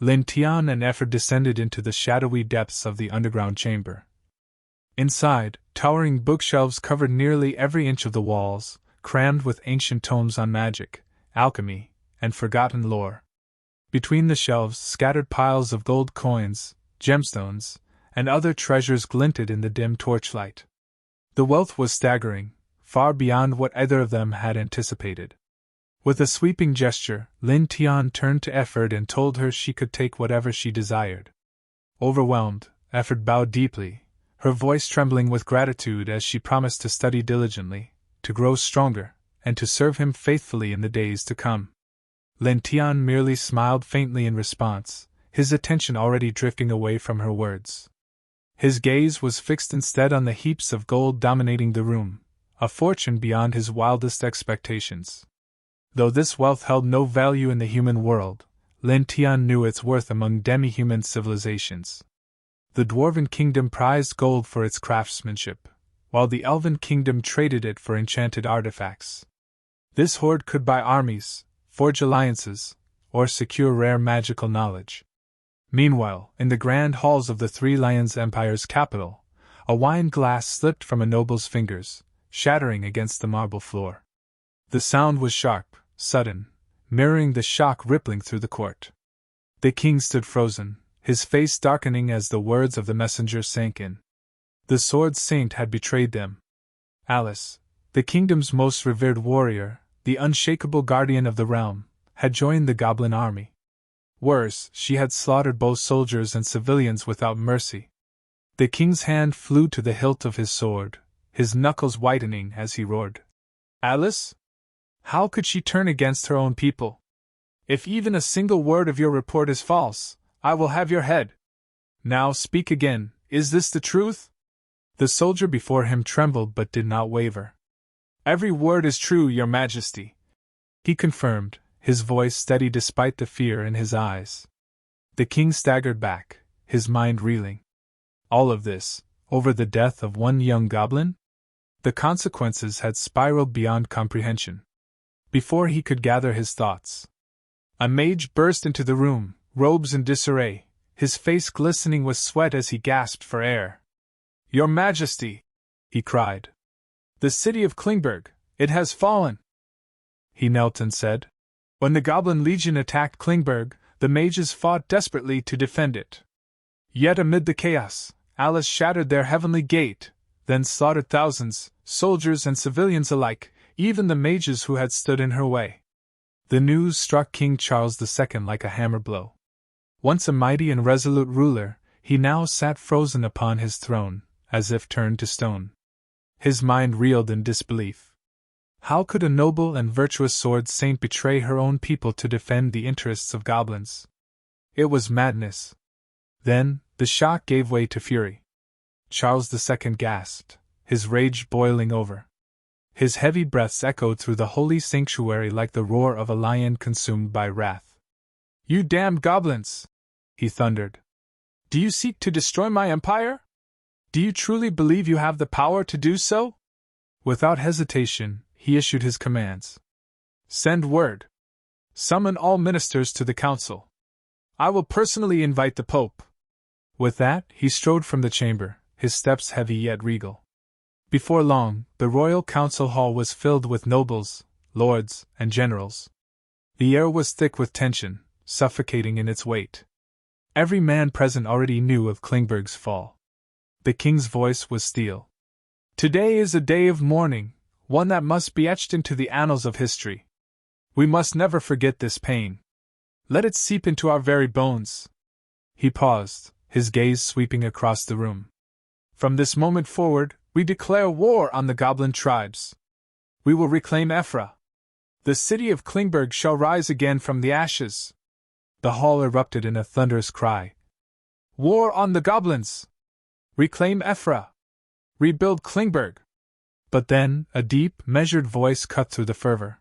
Lin Tian and Effort descended into the shadowy depths of the underground chamber. Inside, towering bookshelves covered nearly every inch of the walls, crammed with ancient tomes on magic, alchemy, and forgotten lore. Between the shelves, scattered piles of gold coins, gemstones, and other treasures glinted in the dim torchlight. The wealth was staggering, far beyond what either of them had anticipated. With a sweeping gesture, Lin Tian turned to Effort and told her she could take whatever she desired. Overwhelmed, Effort bowed deeply, her voice trembling with gratitude as she promised to study diligently, to grow stronger, and to serve him faithfully in the days to come. Lin Tian merely smiled faintly in response, his attention already drifting away from her words. His gaze was fixed instead on the heaps of gold dominating the room, a fortune beyond his wildest expectations. Though this wealth held no value in the human world, Lin Tian knew its worth among demi-human civilizations. The Dwarven Kingdom prized gold for its craftsmanship, while the Elven Kingdom traded it for enchanted artifacts. This hoard could buy armies, forge alliances, or secure rare magical knowledge. Meanwhile, in the grand halls of the Three Lions Empire's capital, a wine glass slipped from a noble's fingers, shattering against the marble floor. The sound was sharp, sudden, mirroring the shock rippling through the court. The king stood frozen, his face darkening as the words of the messenger sank in. The Sword Saint had betrayed them. Alice, the kingdom's most revered warrior, the unshakable guardian of the realm, had joined the goblin army. Worse, she had slaughtered both soldiers and civilians without mercy. The king's hand flew to the hilt of his sword, his knuckles whitening as he roared. Alice? How could she turn against her own people? If even a single word of your report is false, I will have your head. Now speak again, is this the truth? The soldier before him trembled but did not waver. Every word is true, your majesty, he confirmed, his voice steady despite the fear in his eyes. The king staggered back, his mind reeling. All of this, over the death of one young goblin? The consequences had spiraled beyond comprehension. Before he could gather his thoughts, a mage burst into the room, robes in disarray, his face glistening with sweat as he gasped for air. Your Majesty, he cried. The city of Klingberg, it has fallen. He knelt and said. When the Goblin Legion attacked Klingberg, the mages fought desperately to defend it. Yet amid the chaos, Alice shattered their heavenly gate, then slaughtered thousands, soldiers and civilians alike, even the mages who had stood in her way. The news struck King Charles II like a hammer blow. Once a mighty and resolute ruler, he now sat frozen upon his throne, as if turned to stone. His mind reeled in disbelief. How could a noble and virtuous sword saint betray her own people to defend the interests of goblins? It was madness. Then, the shock gave way to fury. Charles II gasped, his rage boiling over. His heavy breaths echoed through the holy sanctuary like the roar of a lion consumed by wrath. You damned goblins! He thundered. Do you seek to destroy my empire? Do you truly believe you have the power to do so? Without hesitation, he issued his commands. Send word. Summon all ministers to the council. I will personally invite the Pope. With that, he strode from the chamber, his steps heavy yet regal. Before long, the royal council hall was filled with nobles, lords, and generals. The air was thick with tension, suffocating in its weight. Every man present already knew of Klingberg's fall. The king's voice was steel. Today is a day of mourning, one that must be etched into the annals of history. We must never forget this pain. Let it seep into our very bones. He paused, his gaze sweeping across the room. From this moment forward, we declare war on the goblin tribes. We will reclaim Ephra. The city of Klingberg shall rise again from the ashes. The hall erupted in a thunderous cry. War on the goblins! Reclaim Ephra! Rebuild Klingberg! But then, a deep, measured voice cut through the fervor.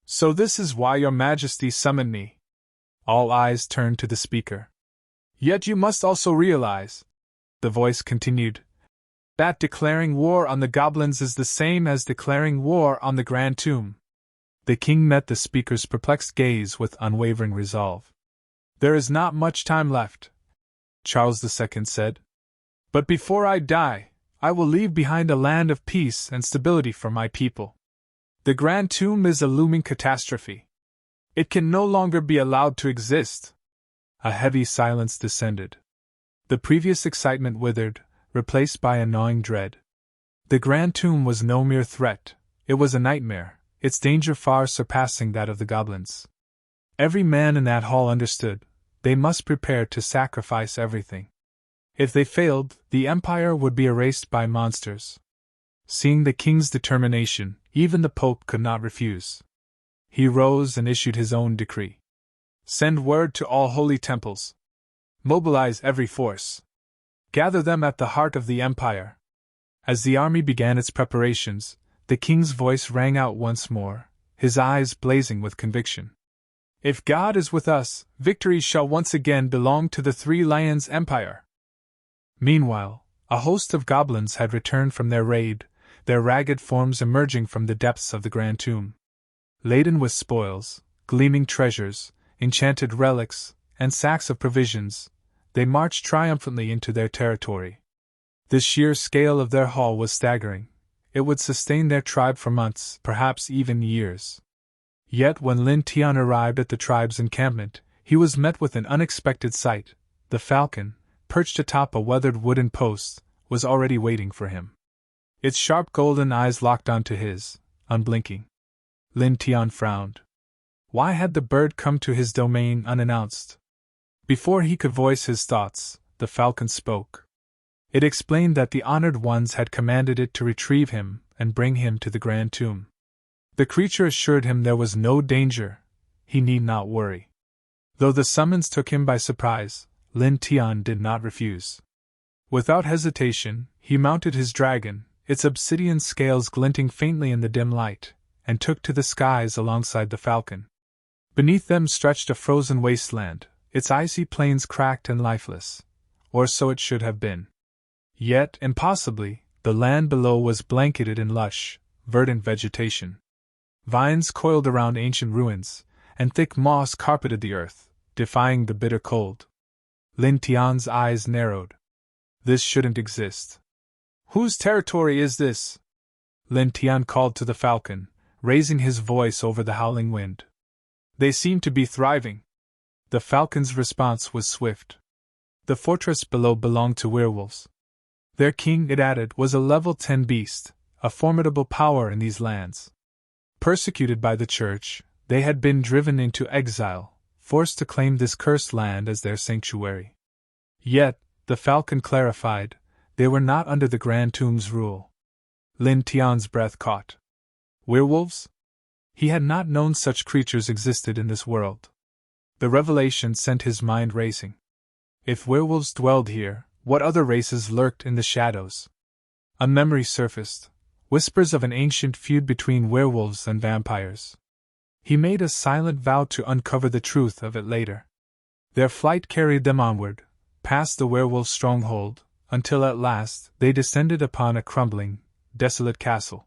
So this is why your Majesty summoned me. All eyes turned to the speaker. Yet you must also realize, the voice continued, that declaring war on the goblins is the same as declaring war on the Grand Tomb. The king met the speaker's perplexed gaze with unwavering resolve. There is not much time left, Charles II said. But before I die, I will leave behind a land of peace and stability for my people. The Grand Tomb is a looming catastrophe. It can no longer be allowed to exist. A heavy silence descended. The previous excitement withered, replaced by a gnawing dread. The Grand Tomb was no mere threat, it was a nightmare, its danger far surpassing that of the goblins. Every man in that hall understood, they must prepare to sacrifice everything. If they failed, the empire would be erased by monsters. Seeing the king's determination, even the Pope could not refuse. He rose and issued his own decree. Send word to all holy temples. Mobilize every force. Gather them at the heart of the empire. As the army began its preparations, the king's voice rang out once more, his eyes blazing with conviction. If God is with us, victory shall once again belong to the Three Lions Empire. Meanwhile, a host of goblins had returned from their raid, their ragged forms emerging from the depths of the Grand Tomb. Laden with spoils, gleaming treasures, enchanted relics, and sacks of provisions, they marched triumphantly into their territory. The sheer scale of their haul was staggering. It would sustain their tribe for months, perhaps even years. Yet when Lin Tian arrived at the tribe's encampment, he was met with an unexpected sight. The falcon, perched atop a weathered wooden post, was already waiting for him. Its sharp golden eyes locked onto his, unblinking. Lin Tian frowned. Why had the bird come to his domain unannounced? Before he could voice his thoughts, the falcon spoke. It explained that the honored ones had commanded it to retrieve him and bring him to the Grand Tomb. The creature assured him there was no danger, he need not worry. Though the summons took him by surprise, Lin Tian did not refuse. Without hesitation, he mounted his dragon, its obsidian scales glinting faintly in the dim light, and took to the skies alongside the falcon. Beneath them stretched a frozen wasteland, its icy plains cracked and lifeless. Or so it should have been. Yet, impossibly, the land below was blanketed in lush, verdant vegetation. Vines coiled around ancient ruins, and thick moss carpeted the earth, defying the bitter cold. Lin Tian's eyes narrowed. This shouldn't exist. Whose territory is this? Lin Tian called to the falcon, raising his voice over the howling wind. They seem to be thriving. The falcon's response was swift. The fortress below belonged to werewolves. Their king, it added, was a level 10 beast, a formidable power in these lands. Persecuted by the church, they had been driven into exile, forced to claim this cursed land as their sanctuary. Yet, the falcon clarified, they were not under the Grand Tomb's rule. Lin Tian's breath caught. Werewolves? He had not known such creatures existed in this world. The revelation sent his mind racing. If werewolves dwelled here, what other races lurked in the shadows? A memory surfaced, whispers of an ancient feud between werewolves and vampires. He made a silent vow to uncover the truth of it later. Their flight carried them onward, past the werewolf stronghold, until at last they descended upon a crumbling, desolate castle.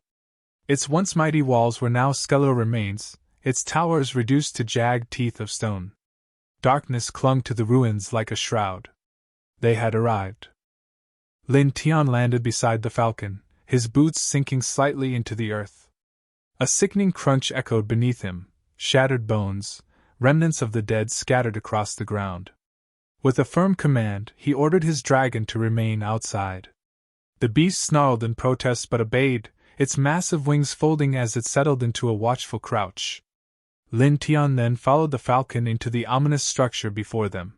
Its once mighty walls were now skeletal remains, its towers reduced to jagged teeth of stone. Darkness clung to the ruins like a shroud. They had arrived. Lin Tian landed beside the falcon, his boots sinking slightly into the earth. A sickening crunch echoed beneath him, shattered bones, remnants of the dead scattered across the ground. With a firm command, he ordered his dragon to remain outside. The beast snarled in protest but obeyed, its massive wings folding as it settled into a watchful crouch. Lin Tian then followed the falcon into the ominous structure before them.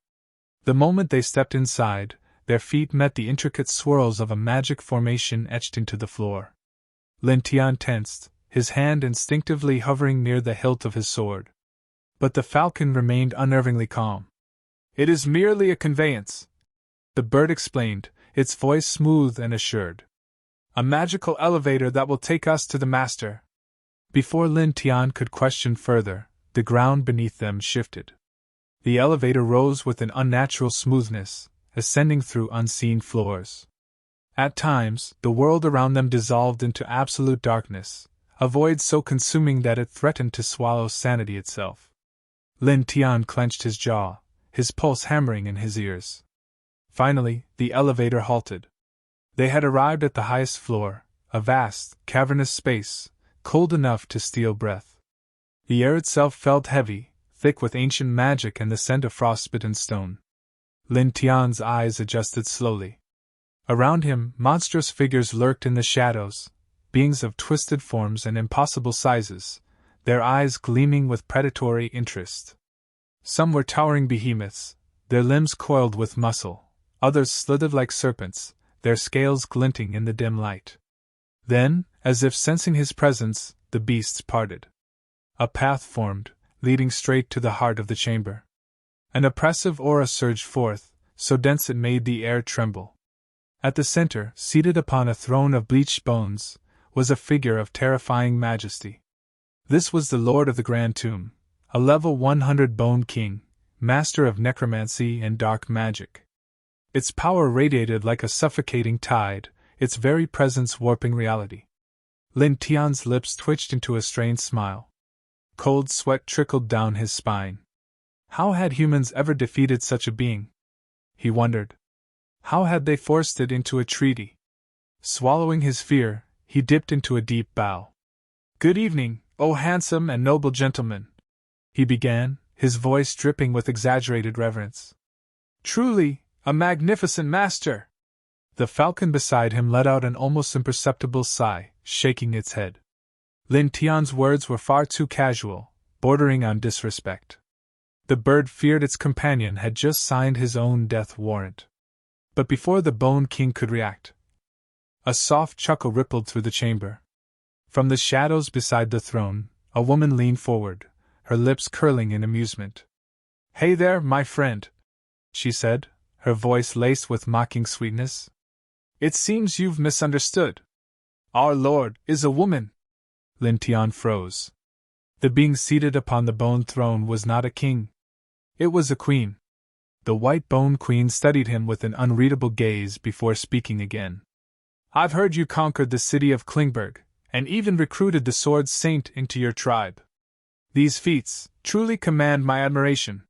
The moment they stepped inside, their feet met the intricate swirls of a magic formation etched into the floor. Lin Tian tensed, his hand instinctively hovering near the hilt of his sword. But the falcon remained unnervingly calm. It is merely a conveyance, the bird explained, its voice smooth and assured. A magical elevator that will take us to the master. Before Lin Tian could question further, the ground beneath them shifted. The elevator rose with an unnatural smoothness, ascending through unseen floors. At times, the world around them dissolved into absolute darkness, a void so consuming that it threatened to swallow sanity itself. Lin Tian clenched his jaw, his pulse hammering in his ears. Finally, the elevator halted. They had arrived at the highest floor, a vast, cavernous space, cold enough to steal breath. The air itself felt heavy, thick with ancient magic and the scent of frostbitten stone. Lin Tian's eyes adjusted slowly. Around him, monstrous figures lurked in the shadows, beings of twisted forms and impossible sizes, their eyes gleaming with predatory interest. Some were towering behemoths, their limbs coiled with muscle, others slithered like serpents, their scales glinting in the dim light. Then, as if sensing his presence, the beasts parted. A path formed, leading straight to the heart of the chamber. An oppressive aura surged forth, so dense it made the air tremble. At the center, seated upon a throne of bleached bones, was a figure of terrifying majesty. This was the Lord of the Grand Tomb, a level 100 Bone King, master of necromancy and dark magic. Its power radiated like a suffocating tide, its very presence warping reality. Lin Tian's lips twitched into a strained smile. Cold sweat trickled down his spine. How had humans ever defeated such a being? He wondered. How had they forced it into a treaty? Swallowing his fear, he dipped into a deep bow. "Good evening, O handsome and noble gentleman," he began, his voice dripping with exaggerated reverence. "Truly, a magnificent master!" The falcon beside him let out an almost imperceptible sigh, shaking its head. Lin Tian's words were far too casual, bordering on disrespect. The bird feared its companion had just signed his own death warrant. But before the Bone King could react, a soft chuckle rippled through the chamber. From the shadows beside the throne, a woman leaned forward, her lips curling in amusement. "Hey there, my friend," she said, her voice laced with mocking sweetness. "It seems you've misunderstood. Our lord is a woman." Lin Tian froze. The being seated upon the bone throne was not a king. It was a queen. The white bone queen studied him with an unreadable gaze before speaking again. "I've heard you conquered the city of Klingberg, and even recruited the Sword Saint into your tribe. These feats truly command my admiration."